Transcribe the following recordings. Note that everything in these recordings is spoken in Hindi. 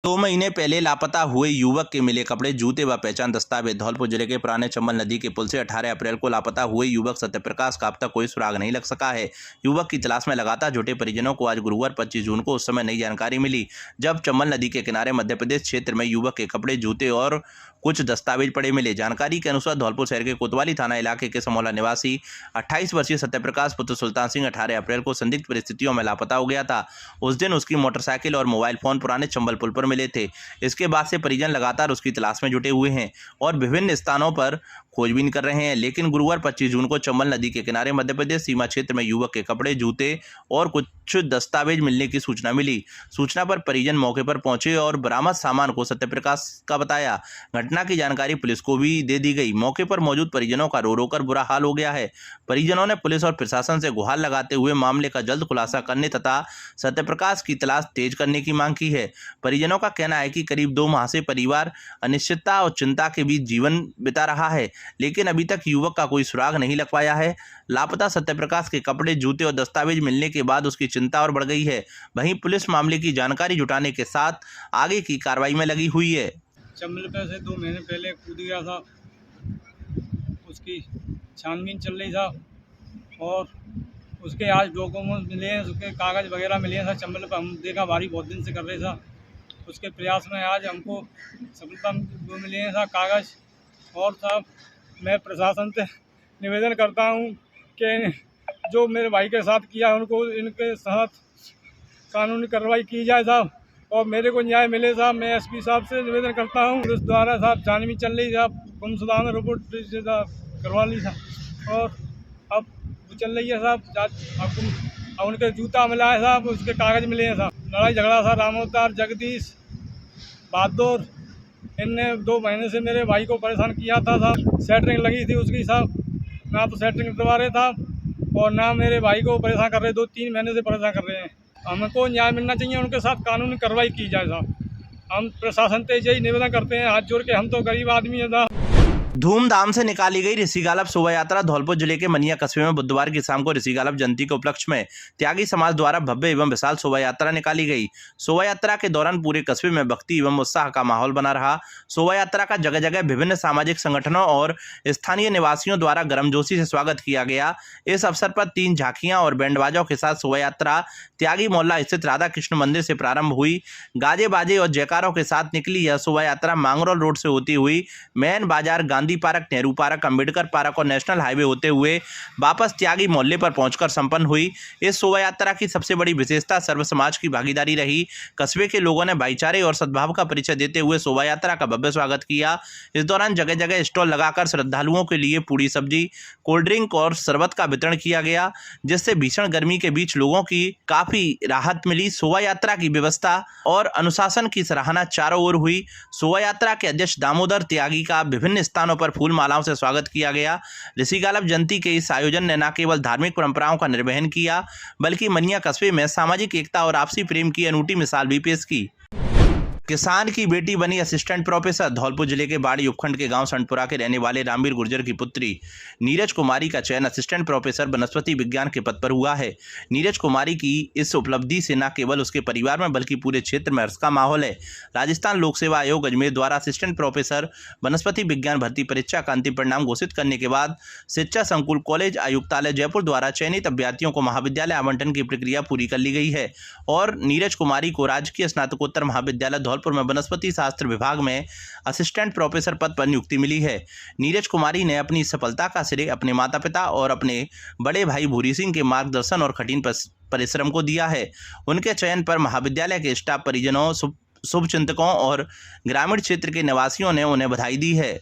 2 महीने पहले लापता हुए युवक के मिले कपड़े, जूते व पहचान दस्तावेज। धौलपुर जिले के पुराने चंबल नदी के पुल से 18 अप्रैल को लापता हुए युवक सत्यप्रकाश का अब तक कोई सुराग नहीं लग सका है। युवक की तलाश में लगातार जुटे परिजनों को आज गुरुवार 25 जून को उस समय नई जानकारी मिली, जब चंबल नदी के किनारे मध्य प्रदेश क्षेत्र में युवक के कपड़े, जूते और कुछ दस्तावेज पड़े मिले। जानकारी के अनुसार धौलपुर शहर के कोतवाली थाना इलाके के समौला निवासी 28 वर्षीय सत्यप्रकाश पुत्र सुल्तान सिंह 18 अप्रैल को संदिग्ध परिस्थितियों में लापता हो गया था। उस दिन उसकी मोटरसाइकिल और मोबाइल फोन पुराने चंबल पुल पर मिले थे। इसके बाद से परिजन लगातार उसकी तलाश में जुटे हुए हैं और विभिन्न स्थानों पर खोजबीन कर रहे हैं, लेकिन गुरुवार 25 जून को चंबल नदी के किनारे मध्य प्रदेश सीमा क्षेत्र में युवक के कपड़े, जूते और कुछ दस्तावेज मिलने की सूचना मिली। सूचना पर परिजन मौके पर पहुंचे और बरामद सामान को सत्यप्रकाश का बताया। घटना की जानकारी पुलिस को भी दे दी गई। मौके पर मौजूद परिजनों का रो रो कर बुरा हाल हो गया है। परिजनों ने पुलिस और प्रशासन से गुहार लगाते हुए मामले का जल्द खुलासा करने तथा सत्यप्रकाश की तलाश तेज करने की मांग की है। परिजनों का कहना है कि करीब 2 माह से परिवार अनिश्चितता और चिंता के बीच जीवन बिता रहा है, लेकिन अभी तक युवक का कोई सुराग नहीं लग पाया है। लापता सत्यप्रकाश के कपड़े, जूते और दस्तावेज मिलने के बाद उसकी चिंता और बढ़ गई है। वहीं पुलिस मामले की जानकारी जुटाने के साथ आगे की कार्रवाई में लगी हुई है। चंबल पे से 2 महीने पहले कूद गया था, उसकी छानबीन चल रही था और उसके आज डॉक्यूमेंट मिले हैं, उसके कागज़ वगैरह मिले हैं। चंबल पे हम देखा भारी बहुत दिन से कर रहे था, उसके प्रयास में आज हमको सफलता मिले हैं कागज़। और साहब, मैं प्रशासन से निवेदन करता हूं कि जो मेरे भाई के साथ किया उनको इनके साथ कानूनी कार्रवाई की जाए साहब, और मेरे को न्याय मिले साहब। मैं एसपी साहब से निवेदन करता हूँ। पुलिस द्वारा साहब छानबीन चल रही साहब, गुमशुदा में रिपोर्ट से करवा ली साहब, और अब वो चल रही है साहब। अब उनके जूता मिला है साहब, उसके कागज़ मिले हैं साहब। लड़ाई झगड़ा था रामोतार, जगदीश, बहादुर, इनने 2 महीने से मेरे भाई को परेशान किया था साहब। सेटरिंग लगी थी उसकी साहब, ना तो सेटरिंग करवा रहे था और ना मेरे भाई को परेशान कर रहे। 2-3 महीने से परेशान कर रहे हैं। हमको न्याय मिलना चाहिए, उनके साथ कानूनी कार्रवाई की जाए साहब। हम प्रशासन से यही निवेदन करते हैं हाथ जोड़ के, हम तो गरीब आदमी हैं साहब। धूमधाम से निकाली गई ऋषि गालब शोभा यात्रा। धौलपुर जिले के मनिया कस्बे में बुधवार की शाम को ऋषि गालब जयंती के उपलक्ष्य में त्यागी समाज द्वारा भव्य एवं विशाल शोभा यात्रा निकाली गई। शोभा यात्रा के दौरान पूरे कस्बे में भक्ति एवं उत्साह का माहौल बना रहा। शोभा यात्रा का जगह जगह विभिन्न सामाजिक संगठनों और स्थानीय निवासियों द्वारा गर्मजोशी से स्वागत किया गया। इस अवसर पर 3 झांकियां और बैंड बाजों के साथ शोभा यात्रा त्यागी मोहल्ला स्थित राधा कृष्ण मंदिर से प्रारंभ हुई। गाजे बाजे और जयकारों के साथ निकली यह शोभा यात्रा मांगरोल रोड से होती हुई मैन बाजार, Gandhi park, Nehru park, Ambedkar park और नेशनल हाईवे होते हुए वापस त्यागी मोहल्ले पर पहुंचकर संपन्न हुई। इस शोभा यात्रा की सबसे बड़ी विशेषता सर्व समाज की भागीदारी रही। कस्बे के लोगों ने भाईचारे और सद्भाव का परिचय देते हुए शोभा यात्रा का भव्य स्वागत किया। इस दौरान जगह जगह स्टॉल लगाकर श्रद्धालुओं के लिए पूरी सब्जी, कोल्ड ड्रिंक और शरबत का वितरण किया गया, जिससे भीषण गर्मी के बीच लोगों की काफी राहत मिली। शोभा यात्रा की व्यवस्था और अनुशासन की सराहना चारों ओर हुई। शोभा यात्रा के अध्यक्ष दामोदर त्यागी का विभिन्न स्थानों पर फूल मालाओं से स्वागत किया गया। ऋषि गालब जयंती के इस आयोजन ने न केवल धार्मिक परंपराओं का निर्वहन किया, बल्कि मनिया कस्बे में सामाजिक एकता और आपसी प्रेम की अनूठी मिसाल भी पेश की। किसान की बेटी बनी असिस्टेंट प्रोफेसर। धौलपुर जिले के बाड़ी उपखंड के गांव संतपुरा के रहने वाले रामवीर गुर्जर की पुत्री नीरज कुमारी का चयन असिस्टेंट प्रोफेसर वनस्पति विज्ञान के पद पर हुआ है। नीरज कुमारी की इस उपलब्धि से न केवल उसके परिवार में बल्कि पूरे क्षेत्र में हर्ष का माहौल है। राजस्थान लोक सेवा आयोग अजमेर द्वारा असिस्टेंट प्रोफेसर वनस्पति विज्ञान भर्ती परीक्षा का अंतिम परिणाम घोषित करने के बाद शिक्षा संकुल कॉलेज आयुक्तालय जयपुर द्वारा चयनित अभ्यर्थियों को महाविद्यालय आवंटन की प्रक्रिया पूरी कर ली गई है और नीरज कुमारी को राजकीय स्नातकोत्तर महाविद्यालय धौलपुर में वनस्पति शास्त्र विभाग में असिस्टेंट प्रोफेसर पद पर नियुक्ति मिली है। नीरज कुमारी ने अपनी सफलता का श्रेय अपने माता पिता और अपने बड़े भाई भूरी सिंह के मार्गदर्शन और कठिन परिश्रम को दिया है। उनके चयन पर महाविद्यालय के स्टाफ, परिजनों, शुभचिंतकों और ग्रामीण क्षेत्र के निवासियों ने उन्हें बधाई दी है।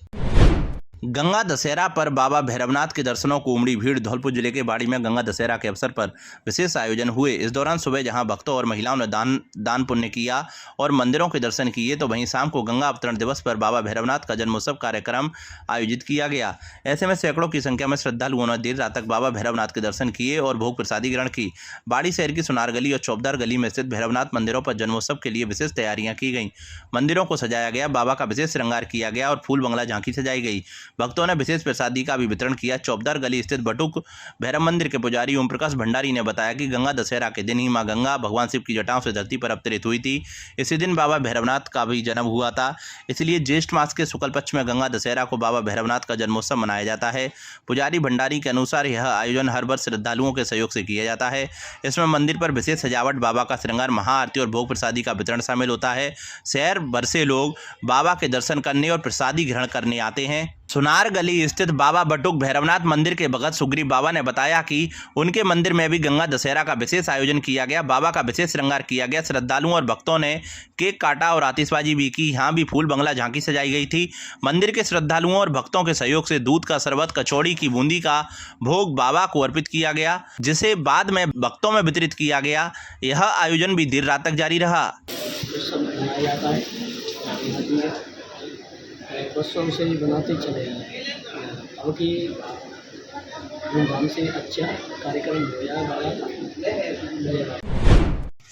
गंगा दशहरा पर बाबा भैरवनाथ के दर्शनों को उमड़ी भीड़। धौलपुर जिले के बाड़ी में गंगा दशहरा के अवसर पर विशेष आयोजन हुए। इस दौरान सुबह जहां भक्तों और महिलाओं ने दान पुण्य किया और मंदिरों के दर्शन किए, तो वहीं शाम को गंगा अवतरण दिवस पर बाबा भैरवनाथ का जन्मोत्सव कार्यक्रम आयोजित किया गया। ऐसे में सैकड़ों की संख्या में श्रद्धालुओं ने देर रात तक बाबा भैरवनाथ के दर्शन किए और भोग प्रसादी ग्रहण की। बाड़ी शहर की सुनार गली और चौबदार गली में स्थित भैरवनाथ मंदिरों पर जन्मोत्सव के लिए विशेष तैयारियां की गईं। मंदिरों को सजाया गया, बाबा का विशेष श्रृंगार किया गया और फूल बंगला झांकी सजाई गई। भक्तों ने विशेष प्रसादी का भी वितरण किया। चौबदार गली स्थित बटुक भैरव मंदिर के पुजारी ओम प्रकाश भंडारी ने बताया कि गंगा दशहरा के दिन ही मां गंगा भगवान शिव की जटाओं से धरती पर अवतरित हुई थी। इसी दिन बाबा भैरवनाथ का भी जन्म हुआ था, इसलिए ज्येष्ठ मास के शुक्ल पक्ष में गंगा दशहरा को बाबा भैरवनाथ का जन्मोत्सव मनाया जाता है। पुजारी भंडारी के अनुसार यह आयोजन हर वर्ष श्रद्धालुओं के सहयोग से किया जाता है। इसमें मंदिर पर विशेष सजावट, बाबा का श्रृंगार, महाआरती और भोग प्रसादी का वितरण शामिल होता है। शहर भर से लोग बाबा के दर्शन करने और प्रसादी ग्रहण करने आते हैं। सुनार गली स्थित बाबा बटुक भैरवनाथ मंदिर के भगत सुग्रीव बाबा ने बताया कि उनके मंदिर में भी गंगा दशहरा का विशेष आयोजन किया गया। बाबा का विशेष श्रृंगार किया गया। श्रद्धालुओं और भक्तों ने केक काटा और आतिशबाजी भी की। यहाँ भी फूल बंगला झांकी सजाई गई थी। मंदिर के श्रद्धालुओं और भक्तों के सहयोग से दूध का शरबत, कचौड़ी की बूंदी का भोग बाबा को अर्पित किया गया, जिसे बाद में भक्तों में वितरित किया गया। यह आयोजन भी देर रात तक जारी रहा। बसों से ही बनाते चले हैं, क्योंकि धूमधाम से अच्छा कार्यक्रम होया।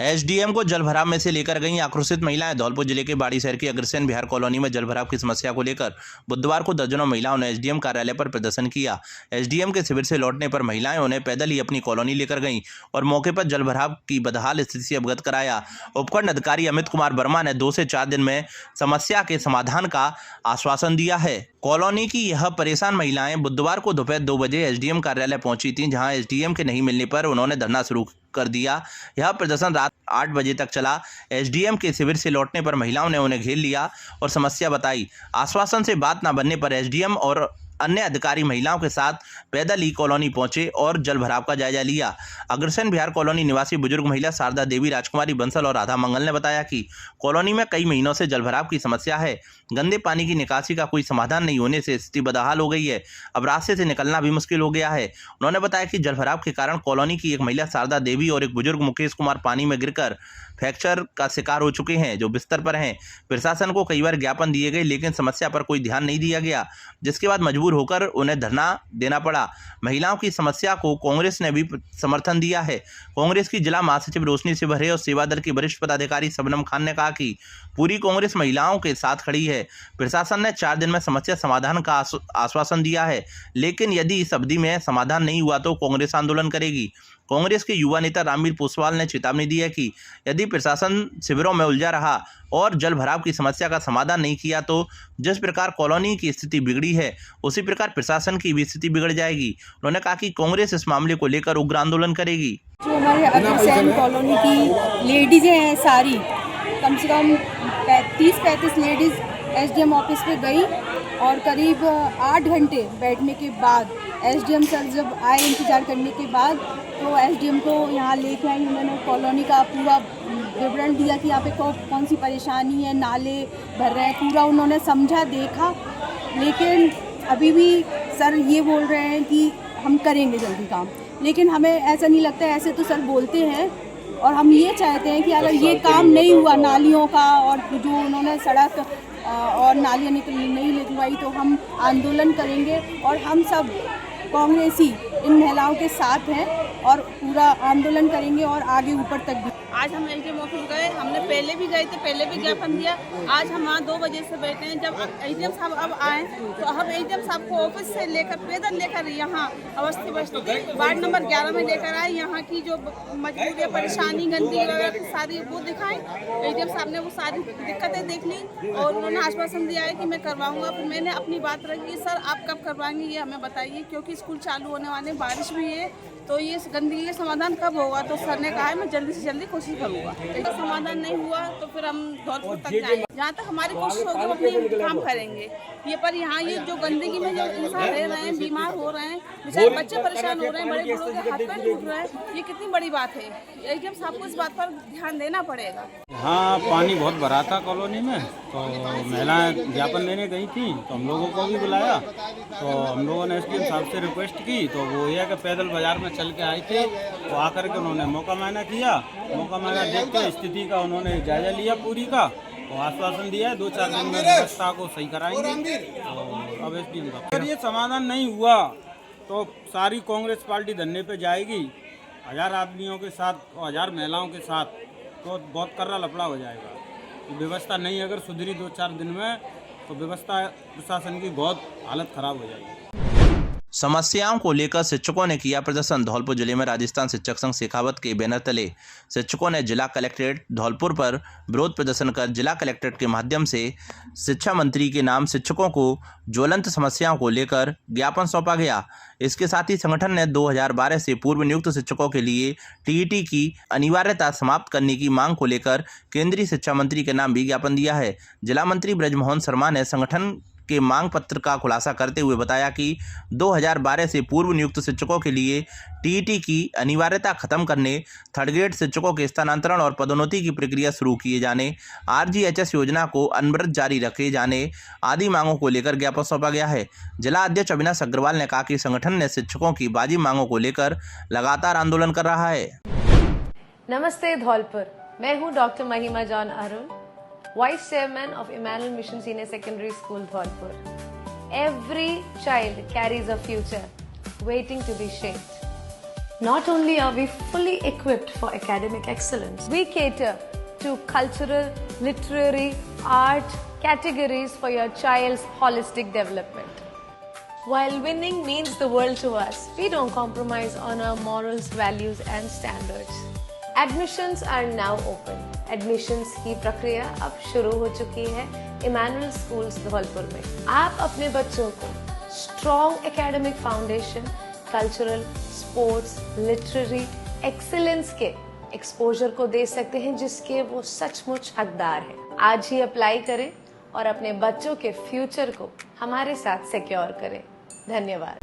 एसडीएम को जलभराव में से लेकर गई आक्रोशित महिलाएं। धौलपुर जिले के बाड़ी शहर की अग्रसेन बिहार कॉलोनी में जलभराव की समस्या को लेकर बुधवार को दर्जनों महिलाओं ने एसडीएम कार्यालय पर प्रदर्शन किया। एसडीएम के शिविर से लौटने पर महिलाएं उन्हें पैदल ही अपनी कॉलोनी लेकर गईं और मौके पर जलभराव की बदहाल स्थिति से अवगत कराया। उपखंड अधिकारी अमित कुमार वर्मा ने 2 से 4 दिन में समस्या के समाधान का आश्वासन दिया है। कॉलोनी की यह परेशान महिलाएं बुधवार को दोपहर 2 बजे एसडीएम कार्यालय पहुंची थीं, जहां एसडीएम के नहीं मिलने पर उन्होंने धरना शुरू कर दिया। यह प्रदर्शन रात 8 बजे तक चला। एसडीएम के शिविर से लौटने पर महिलाओं ने उन्हें घेर लिया और समस्या बताई। आश्वासन से बात न बनने पर एसडीएम और अन्य अधिकारी महिलाओं के साथ पैदल ही कॉलोनी पहुंचे और जलभराव का जायजा लिया। अग्रसेन बिहार कॉलोनी निवासी बुजुर्ग महिला शारदा देवी, राजकुमारी बंसल और राधा मंगल ने बताया कि कॉलोनी में कई महीनों से जलभराव की समस्या है। गंदे पानी की निकासी का कोई समाधान नहीं होने से स्थिति बदहाल हो गई है। अब रास्ते से निकलना भी मुश्किल हो गया है। उन्होंने बताया कि जलभराव के कारण कॉलोनी की एक महिला शारदा देवी और एक बुजुर्ग मुकेश कुमार पानी में गिरकर फ्रैक्चर का शिकार हो चुके हैं, जो बिस्तर पर हैं। प्रशासन को कई बार ज्ञापन दिए गए, लेकिन समस्या पर कोई ध्यान नहीं दिया गया, जिसके बाद मजबूर होकर उन्हें धरना देना पड़ा। महिलाओं की समस्या को कांग्रेस ने भी समर्थन दिया है। कांग्रेस की जिला महासचिव रोशनी सिबहरे और सेवा दल की वरिष्ठ पदाधिकारी शबनम खान ने कहा कि पूरी कांग्रेस महिलाओं के साथ खड़ी है। प्रशासन ने 4 दिन में समस्या समाधान का आश्वासन दिया है, लेकिन यदि इस अवधि में समाधान नहीं हुआ तो कांग्रेस आंदोलन करेगी। कांग्रेस के युवा नेता रामवीर पोसवाल ने चेतावनी दी है कि यदि प्रशासन शिविरों में उलझा रहा और जल भराव की समस्या का समाधान नहीं किया तो जिस प्रकार कॉलोनी की स्थिति बिगड़ी है उसी प्रकार प्रशासन की भी स्थिति बिगड़ जाएगी। उन्होंने कहा कि कांग्रेस इस मामले को लेकर उग्र आंदोलन करेगी। जो हमारे अग्रसेन कॉलोनी की लेडीज़ें हैं, सारी कम से कम 30-35 लेडीज़ एसडीएम ऑफिस पे गई और करीब 8 घंटे बैठने के बाद एसडीएम सर जब आए इंतज़ार करने के बाद तो एसडीएम को यहाँ लेके आई। उन्होंने कॉलोनी का पूरा विवरण दिया कि यहाँ पे कौन सी परेशानी है, नाले भर रहे हैं, पूरा उन्होंने समझा, देखा। लेकिन अभी भी सर ये बोल रहे हैं कि हम करेंगे जल्दी काम, लेकिन हमें ऐसा नहीं लगता है। ऐसे तो सर बोलते हैं और हम ये चाहते हैं कि अगर ये काम नहीं हुआ नालियों का और जो उन्होंने सड़क और नालियाँ नहीं निकलवाई तो हम आंदोलन करेंगे और हम सब कांग्रेसी इन महिलाओं के साथ हैं और पूरा आंदोलन करेंगे और आगे ऊपर तक भी। आज हम एसडीएम ऑफिस गए, हमने पहले भी गए थे, पहले भी ज्ञापन दिया। आज हम वहाँ 2 बजे से बैठे हैं। जब एसडीएम साहब अब आए तो हम एसडीएम साहब को ऑफिस से लेकर पैदल लेकर यहाँ अवस्थी बस्ती वार्ड नंबर 11 में लेकर आए। यहाँ की जो मजबूरी, परेशानी, गंदगी वगैरह सारी वो दिखाएं। एसडीएम साहब ने वो सारी दिक्कतें देख ली और उन्होंने आश्वासन दिया है कि मैं करवाऊँगा। फिर मैंने अपनी बात रखी, सर आप कब करवाएंगे ये हमें बताइए, क्योंकि स्कूल चालू होने वाले, बारिश भी है, तो ये गंदगी का समाधान कब होगा। तो सर ने कहा है मैं जल्दी से जल्दी कोशिश करूँगा। अगर समाधान नहीं हुआ तो फिर हम धौलपुर तक जाएंगे। जहाँ तक हमारी कोशिश होगी हम अपने काम करेंगे। ये पर यहाँ ये जो गंदगी में जो इंसान रह रहे हैं, बीमार हो रहे हैं, बेचारे बच्चे परेशान हो रहे हैं, बड़े बूढ़ों के हाथ पैर टूट रहे हैं, ये कितनी बड़ी बात है। एसडीएम साहब को इस बात पर ध्यान देना पड़ेगा। हाँ, पानी बहुत भरा था कॉलोनी में, तो महिलाएं ज्ञापन देने गई थी, तो हम लोगों को भी बुलाया। तो हम लोगों ने एसडीएम साहब से रिक्वेस्ट की, तो वो यह कि पैदल बाजार में चल के आई थी, तो आकर के उन्होंने मौका मायना किया। मौका मायना देखते स्थिति का उन्होंने जायजा लिया पूरी का, तो आश्वासन दिया है 2-4 दिन में व्यवस्था को सही कराएंगे। तो अब एसडीएम साहब अगर ये समाधान नहीं हुआ तो सारी कांग्रेस पार्टी धरने पे जाएगी, 1000 आदमियों के साथ और 1000 महिलाओं के साथ, तो बहुत कर्रा लफड़ा हो जाएगा। व्यवस्था नहीं अगर सुधरी 2-4 दिन में तो व्यवस्था प्रशासन की बहुत हालत खराब हो जाएगी। समस्याओं को लेकर शिक्षकों ने किया प्रदर्शन। धौलपुर जिले में राजस्थान शिक्षक संघ शेखावत के बैनर तले शिक्षकों ने जिला कलेक्ट्रेट धौलपुर पर विरोध प्रदर्शन कर जिला कलेक्ट्रेट के माध्यम से शिक्षा मंत्री के नाम शिक्षकों को ज्वलंत समस्याओं को लेकर ज्ञापन सौंपा गया। इसके साथ ही संगठन ने 2012 से पूर्व नियुक्त शिक्षकों के लिए टीईटी की अनिवार्यता समाप्त करने की मांग को लेकर केंद्रीय शिक्षा मंत्री के नाम भी ज्ञापन दिया है। जिला मंत्री ब्रजमोहन शर्मा ने संगठन के मांग पत्र का खुलासा करते हुए बताया कि 2012 से पूर्व नियुक्त शिक्षकों के लिए टीईटी की अनिवार्यता खत्म करने, थर्ड ग्रेड शिक्षकों के स्थानांतरण और पदोन्नति की प्रक्रिया शुरू किए जाने, आरजीएचएस योजना को अनवरत जारी रखे जाने आदि मांगों को लेकर ज्ञापन सौंपा गया है। जिला अध्यक्ष अविनाश अग्रवाल ने कहा कि संगठन ने शिक्षकों की बाजी मांगों को लेकर लगातार आंदोलन कर रहा है। नमस्ते धौलपुर, मैं हूँ डॉक्टर महिमा John Arun, Vice Chairman of Emmanuel Mission Senior Secondary School, Dholpur. Every child carries a future waiting to be shaped. Not only are we fully equipped for academic excellence, we cater to cultural, literary, art categories for your child's holistic development. While winning means the world to us, we don't compromise on our morals, values and standards. Admissions are now open. Admissions की प्रक्रिया अब शुरू हो चुकी है इमैनुअल स्कूल्स धौलपुर में। आप अपने बच्चों को strong academic foundation, cultural, sports, literary excellence के एक्सपोजर को दे सकते हैं जिसके वो सचमुच हकदार हैं। आज ही अप्लाई करें और अपने बच्चों के फ्यूचर को हमारे साथ सिक्योर करें। धन्यवाद।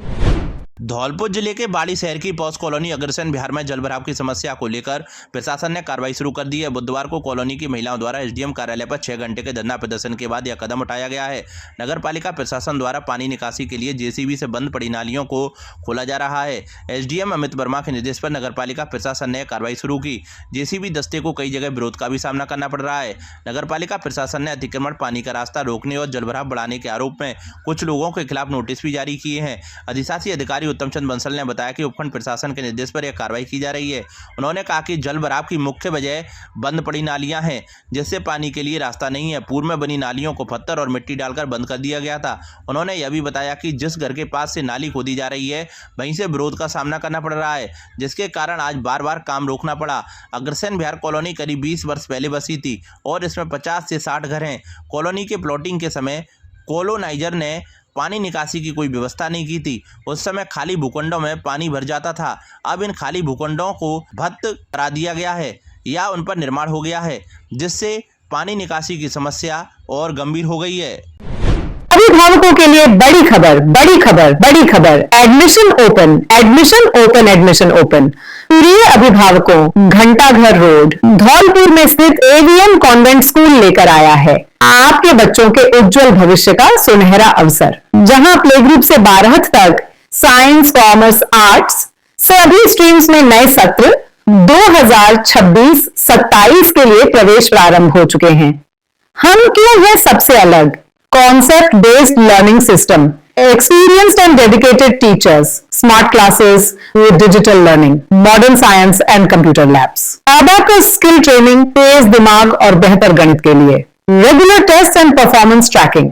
धौलपुर जिले के बाड़ी शहर की पॉस कॉलोनी अग्रसेन बिहार में जलभराव की समस्या को लेकर प्रशासन ने कार्रवाई शुरू कर दी है। बुधवार को कॉलोनी की महिलाओं द्वारा एसडीएम कार्यालय पर 6 घंटे के धरना प्रदर्शन के बाद यह कदम उठाया गया है। नगर पालिका प्रशासन द्वारा पानी निकासी के लिए जेसीबी से बंद पड़ी नालियों को खोला जा रहा है। एसडीएम अमित वर्मा के निर्देश पर नगर पालिका प्रशासन ने कार्रवाई शुरू की। जेसीबी दस्ते को कई जगह विरोध का भी सामना करना पड़ रहा है। नगर पालिका प्रशासन ने अतिक्रमण, पानी का रास्ता रोकने और जलभराव बढ़ाने के आरोप में कुछ लोगों के खिलाफ नोटिस भी जारी किए हैं। अधिशासी अधिकारी उत्तम चंद बंसल ने बताया कि उपखंड प्रशासन के निर्देश पर यह कार्रवाई की जा रही है। उन्होंने कहा कि जल भराव की मुख्य वजह बंद पड़ी नालियां हैं जिससे पानी के लिए रास्ता नहीं है। पूर्व में बनी नालियों को पत्थर और मिट्टी डालकर बंद कर दिया गया था। उन्होंने यह भी बताया कि जिस घर के पास से नाली खोदी जा रही है वहीं से विरोध का सामना करना पड़ रहा है, जिसके कारण आज बार बार काम रोकना पड़ा। अग्रसेन बिहार कॉलोनी करीब 20 वर्ष पहले बसी थी और इसमें 50 से 60 घर हैं। कॉलोनी के प्लॉटिंग के समय कॉलोनाइजर ने पानी निकासी की कोई व्यवस्था नहीं की थी। उस समय खाली भूखंडों में पानी भर जाता था। अब इन खाली भूखंडों को भत्त करा दिया गया है या उन पर निर्माण हो गया है, जिससे पानी निकासी की समस्या और गंभीर हो गई है। अभिभावकों के लिए बड़ी खबर, बड़ी खबर, बड़ी खबर। Admission open, admission open, admission open. प्रिय अभिभावकों, घंटाघर रोड धौलपुर में स्थित एवीएम कॉन्वेंट स्कूल लेकर आया है आपके बच्चों के उज्जवल भविष्य का सुनहरा अवसर, जहां प्ले ग्रुप से 12th तक साइंस, कॉमर्स, आर्ट्स सभी स्ट्रीम्स में नए सत्र 2026-27 के लिए प्रवेश प्रारंभ हो चुके हैं। हम क्यों है सबसे अलग? Concept based learning system, experienced and dedicated teachers, smart classes with digital learning, modern science and computer labs, abacus skill training तेज दिमाग और बेहतर गणित के लिए, regular tests and performance tracking,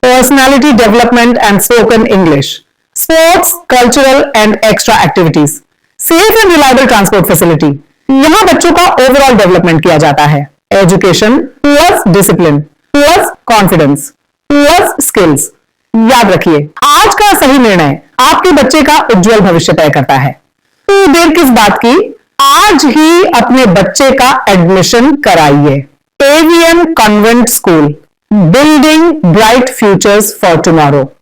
personality development and spoken English, sports, cultural and extra activities, safe and reliable transport facility। यहाँ बच्चों का ओवरऑल डेवलपमेंट किया जाता है। Education plus discipline plus confidence plus skills. याद रखिए, आज का सही निर्णय आपके बच्चे का उज्जवल भविष्य तय करता है। तो देर किस बात की, आज ही अपने बच्चे का एडमिशन कराइए। AVM convent school, building bright futures for tomorrow.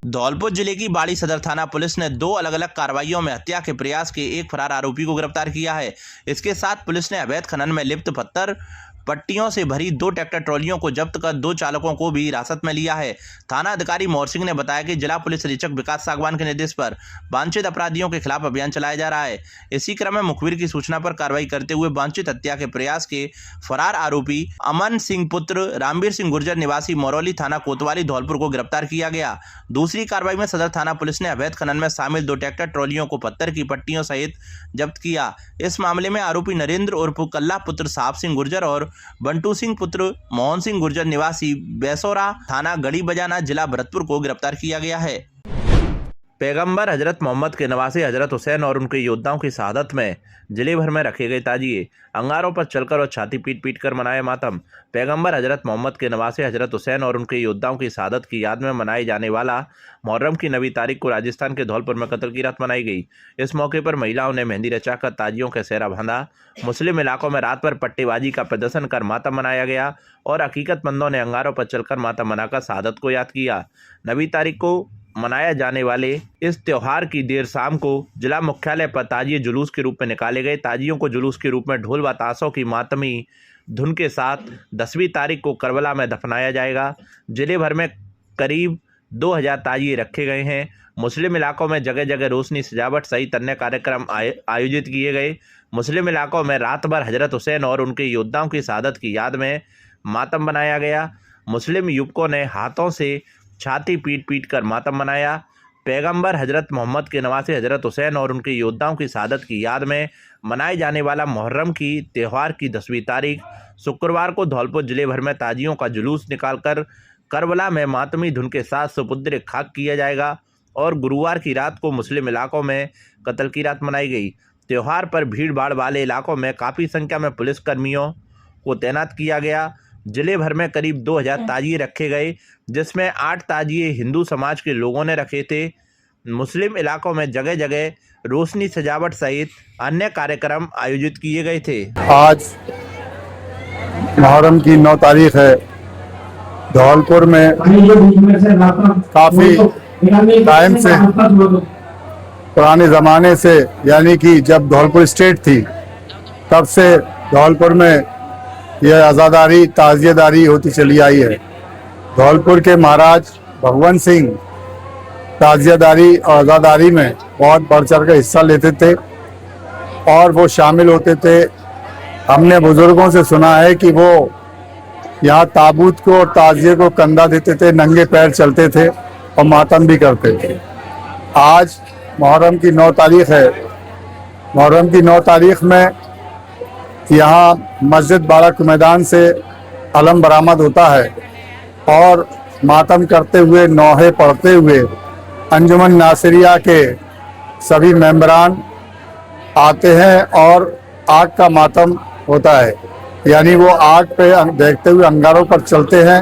Dholpur जिले की बाड़ी सदर थाना पुलिस ने 2 अलग-अलग कार्रवाइयों में हत्या के प्रयास के एक फरार आरोपी को गिरफ्तार किया है। इसके साथ पुलिस ने अवैध खनन में लिप्त पत्थर पट्टियों से भरी 2 ट्रैक्टर ट्रॉलियों को जब्त कर 2 चालकों को भी हिरासत में लिया है। थाना अधिकारी मोहर सिंह ने बताया कि जिला पुलिस अधीक्षक विकास सागवान के निर्देश पर वांछित अपराधियों के खिलाफ अभियान चलाया जा रहा है। इसी क्रम में मुखबिर की सूचना पर कार्रवाई करते हुए वांछित हत्या के प्रयास के फरार आरोपी अमन सिंह पुत्र रामवीर सिंह गुर्जर निवासी मरौली थाना कोतवाली धौलपुर को गिरफ्तार किया गया। दूसरी कार्रवाई में सदर थाना पुलिस ने अवैध खनन में शामिल 2 ट्रैक्टर ट्रॉलियों को पत्थर की पट्टियों सहित जब्त किया। इस मामले में आरोपी नरेंद्र उर्फ कल्ला पुत्र साहब सिंह गुर्जर और बंटू सिंह पुत्र मोहन सिंह गुर्जर निवासी बेसौरा थाना गड़ी बजाना जिला भरतपुर को गिरफ्तार किया गया है। पैगंबर हजरत मोहम्मद के नवासे हजरत हुसैन और उनके योद्धाओं की शहादत में जिले भर में रखे गए ताजिए, अंगारों पर चलकर और छाती पीट पीट कर मनाए मातम। पैगंबर हजरत मोहम्मद के नवासे हजरत हुसैन और उनके योद्धाओं की शहादत की याद में मनाए जाने वाला मुहर्रम की 9 तारीख को राजस्थान के धौलपुर में कत्ल की रात मनाई गई। इस मौके पर महिलाओं ने मेहंदी रचाकर ताजियों के सेहरा बांधा। मुस्लिम इलाकों में रात भर पट्टेबाजी का प्रदर्शन कर मातम मनाया गया और हकीकतमंदों ने अंगारों पर चलकर मातम मनाकर शहादत को याद किया। 9 तारीख को मनाया जाने वाले इस त्योहार की देर शाम को जिला मुख्यालय पर ताजिए जुलूस के रूप में निकाले गए। ताजियों को जुलूस के रूप में ढोल व ताशों की मातमी धुन के साथ 10वीं तारीख को करबला में दफनाया जाएगा। जिले भर में करीब 2000 ताजिए रखे गए हैं। मुस्लिम इलाकों में जगह जगह रोशनी सजावट सहित अन्य कार्यक्रम आयोजित किए गए। मुस्लिम इलाकों में रात भर हजरत हुसैन और उनके योद्धाओं की शहादत की याद में मातम बनाया गया। मुस्लिम युवकों ने हाथों से छाती पीट पीट कर मातम मनाया। पैगंबर हजरत मोहम्मद के नवासे हजरत हुसैन और उनके योद्धाओं की शहादत की याद में मनाए जाने वाला मुहर्रम की त्यौहार की 10वीं तारीख शुक्रवार को धौलपुर जिले भर में ताजियों का जुलूस निकालकर करबला में मातमी धुन के साथ सुपुत्र खाक किया जाएगा और गुरुवार की रात को मुस्लिम इलाकों में कत्ल की रात मनाई गई। त्यौहार पर भीड़ भाड़ वाले इलाकों में काफ़ी संख्या में पुलिसकर्मियों को तैनात किया गया। जिले भर में करीब 2000 ताजिए रखे गए, जिसमें 8 ताजिए हिंदू समाज के लोगों ने रखे थे। मुस्लिम इलाकों में जगह जगह रोशनी सजावट सहित अन्य कार्यक्रम आयोजित किए गए थे। आज मुहर्रम की 9 तारीख है। धौलपुर में काफ़ी टाइम से पुराने ज़माने से, यानी कि जब धौलपुर स्टेट थी तब से धौलपुर में यह आज़ादारी ताज़ियेदारी होती चली आई है। धौलपुर के महाराज भगवंत सिंह ताज़ियेदारी और आज़ादारी में बहुत बढ़ चढ़ कर हिस्सा लेते थे और वो शामिल होते थे। हमने बुज़ुर्गों से सुना है कि वो यहाँ ताबूत को और ताज़िये को कंधा देते थे, नंगे पैर चलते थे और मातम भी करते थे। आज मुहर्रम की 9 तारीख है। मुहर्रम की 9 तारीख में यहाँ मस्जिद बारक मैदान से अलम बरामद होता है और मातम करते हुए, नौहे पढ़ते हुए अंजुमन नासिरिया के सभी मेंबरान आते हैं और आग का मातम होता है, यानी वो आग पे देखते हुए अंगारों पर चलते हैं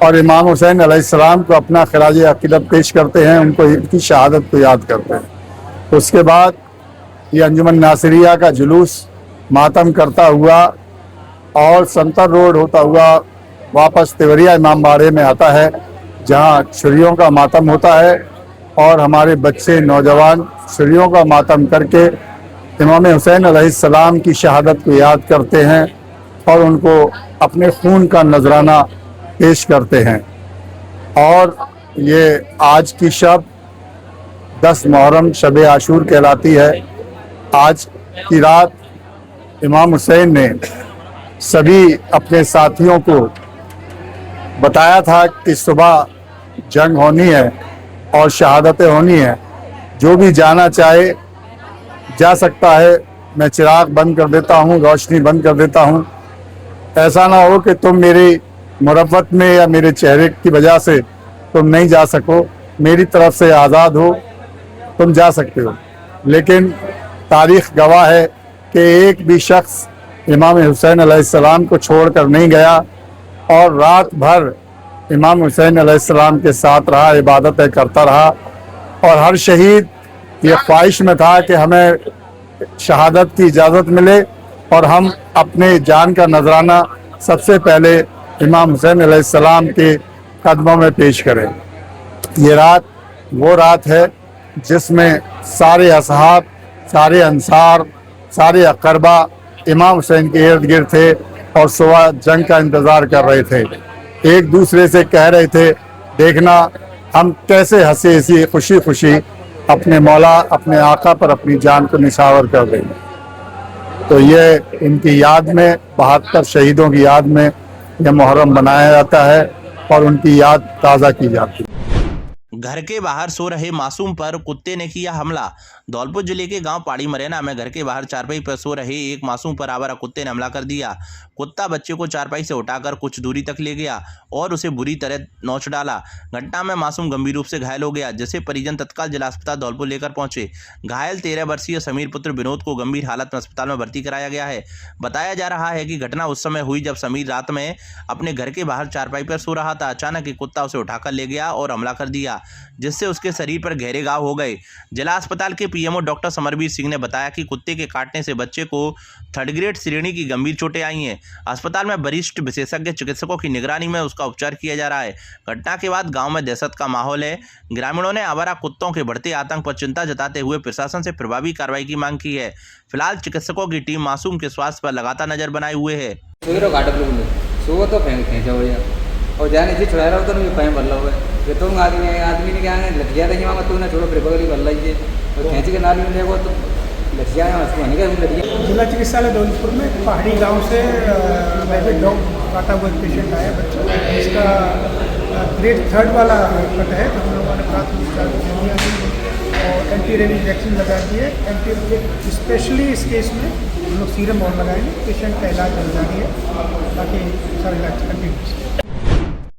और इमाम हुसैन अलैहिस्सलाम को अपना खिराज अकीदत पेश करते हैं, उनको इनकी शहादत को याद करते हैं। उसके बाद ये अंजुमन नासिरिया का जुलूस मातम करता हुआ और संतर रोड होता हुआ वापस तिवरिया इमाम बाड़े में आता है, जहां छुरियों का मातम होता है और हमारे बच्चे नौजवान छुरियों का मातम करके इमाम हुसैन अलैहिस्सलाम की शहादत को याद करते हैं और उनको अपने खून का नजराना पेश करते हैं। और ये आज की शब 10 मुहर्रम शब आशूर कहलाती है। आज की रात इमाम हुसैन ने सभी अपने साथियों को बताया था कि सुबह जंग होनी है और शहादतें होनी है, जो भी जाना चाहे जा सकता है। मैं चिराग बंद कर देता हूँ, रोशनी बंद कर देता हूँ। ऐसा ना हो कि तुम मेरी मुरब्बत में या मेरे चेहरे की वजह से तुम नहीं जा सको। मेरी तरफ से आज़ाद हो, तुम जा सकते हो। लेकिन तारीख़ गवाह है कि एक भी शख्स इमाम हुसैन अलैहिस्सलाम को छोड़कर नहीं गया और रात भर इमाम हुसैन अलैहिस्सलाम के साथ रहा, इबादतें करता रहा। और हर शहीद ये ख्वाहिश में था कि हमें शहादत की इजाज़त मिले और हम अपने जान का नजराना सबसे पहले इमाम हुसैन अलैहिस्सलाम के कदमों में पेश करें। ये रात वो रात है जिसमें सारे असहाब, सारे अंसार, सारे अकरबा इमाम हुसैन के इर्द गिर्द थे और सुबह जंग का इंतज़ार कर रहे थे। एक दूसरे से कह रहे थे, देखना हम कैसे हंसी हंसी खुशी खुशी अपने मौला, अपने आका पर अपनी जान को निछावर कर देंगे। तो ये इनकी याद में, 72 शहीदों की याद में यह मुहर्रम मनाया जाता है और उनकी याद ताज़ा की जाती है। घर के बाहर सो रहे मासूम पर कुत्ते ने किया हमला। धौलपुर जिले के गांव पाड़ी मरैना में घर के बाहर चारपाई पर सो रहे एक मासूम पर आवारा कुत्ते ने हमला कर दिया। कुत्ता बच्चे को चारपाई से उठाकर कुछ दूरी तक ले गया और उसे बुरी तरह नोच डाला। घटना में मासूम गंभीर रूप से घायल हो गया, जिसे परिजन तत्काल जिला अस्पताल धौलपुर लेकर पहुंचे। घायल 13 वर्षीय समीर पुत्र विनोद को गंभीर हालत में अस्पताल में भर्ती कराया गया है। बताया जा रहा है कि घटना उस समय हुई जब समीर रात में अपने घर के बाहर चारपाई पर सो रहा था। अचानक ही कुत्ता उसे उठाकर ले गया और हमला कर दिया, जिससे उसके शरीर पर गहरे घाव हो गए। जिला अस्पताल के पीएमओ डॉक्टर समरवीर सिंह ने बताया कि कुत्ते के काटने से बच्चे को 3rd ग्रेड श्रेणी की गंभीर चोटें आई हैं। अस्पताल में वरिष्ठ विशेषज्ञ चिकित्सकों की निगरानी में उसका उपचार किया जा रहा है। घटना के बाद गांव में दहशत का माहौल है। ग्रामीणों ने आवारा कुत्तों के बढ़ते आतंक पर चिंता जताते हुए प्रशासन से प्रभावी कार्रवाई की मांग की है। फिलहाल चिकित्सकों की टीम मासूम के स्वास्थ्य पर लगातार नजर बनाए हुए है। तो खींचा हुआ और जाने से छुड़ा रहा हो तो पैम भर हुआ है। ये तुम आदमी ने क्या लठिया रही वहाँ तू ना छोड़ो फिर बगली भर लीजिए और खींच के नाली में देखो तो लठिया लठिया। जिला चिकित्सालय धौलपुर में पहाड़ी गांव से रेबिड डॉग काटा हुआ पेशेंट आया बच्चा, इसका ग्रेड 3rd वाला कट है। तो हम लोगों ने प्राथमिक उपचार और एंटी रेबीज वैक्सीन लगा दी है। एंटी स्पेशली इस केस में हम लोग सीरम और लगाएंगे। पेशेंट का इलाज चल जारी है, बाकी सारा इलाज कंटिन्यू।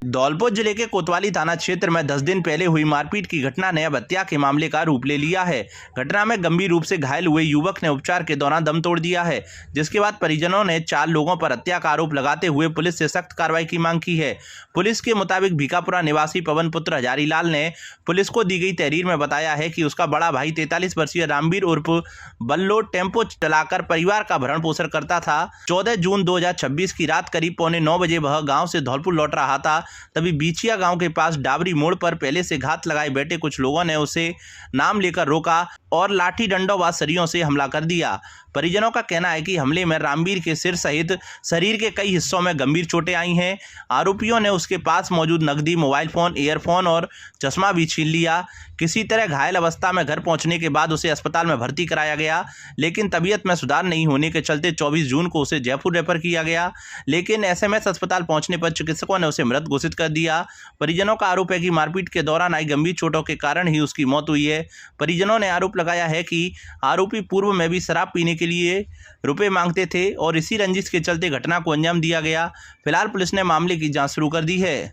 धौलपुर जिले के कोतवाली थाना क्षेत्र में 10 दिन पहले हुई मारपीट की घटना ने अब हत्या के मामले का रूप ले लिया है। घटना में गंभीर रूप से घायल हुए युवक ने उपचार के दौरान दम तोड़ दिया है, जिसके बाद परिजनों ने 4 लोगों पर हत्या का आरोप लगाते हुए पुलिस से सख्त कार्रवाई की मांग की है। पुलिस के मुताबिक भीखापुरा निवासी पवन पुत्र हजारी लाल ने पुलिस को दी गई तहरीर में बताया है कि उसका बड़ा भाई 43 वर्षीय रामवीर उर्फ बल्लो टेम्पो चलाकर परिवार का भरण पोषण करता था। 14 जून 2026 की रात करीब 8:45 बजे वह गाँव से धौलपुर लौट रहा था। तभी बीचिया गांव के पास डाबरी मोड़ पर पहले से घात लगाए बैठे कुछ लोगों ने उसे नाम लेकर रोका और लाठी डंडों व सरियों से हमला कर दिया। परिजनों का कहना है कि हमले में रामवीर के सिर सहित शरीर के कई हिस्सों में गंभीर चोटें आई हैं। आरोपियों ने उसके पास मौजूद नकदी, मोबाइल फोन, ईयरफोन और चश्मा भी छीन लिया। किसी तरह घायल अवस्था में घर पहुंचने के बाद उसे अस्पताल में भर्ती कराया गया, लेकिन तबीयत में सुधार नहीं होने के चलते 24 जून को उसे जयपुर रेफर किया गया, लेकिन एसएमएस अस्पताल पहुंचने पर चिकित्सकों ने उसे मृत घोषित कर दिया। परिजनों का आरोप है कि मारपीट के दौरान आई गंभीर चोटों के कारण ही उसकी मौत हुई है। परिजनों ने आरोप लगाया है कि आरोपी पूर्व में भी शराब पीने के लिए रुपए मांगते थे और इसी रंजिश के चलते घटना को अंजाम दिया गया। फिलहाल पुलिस ने मामले की जांच शुरू कर दी है।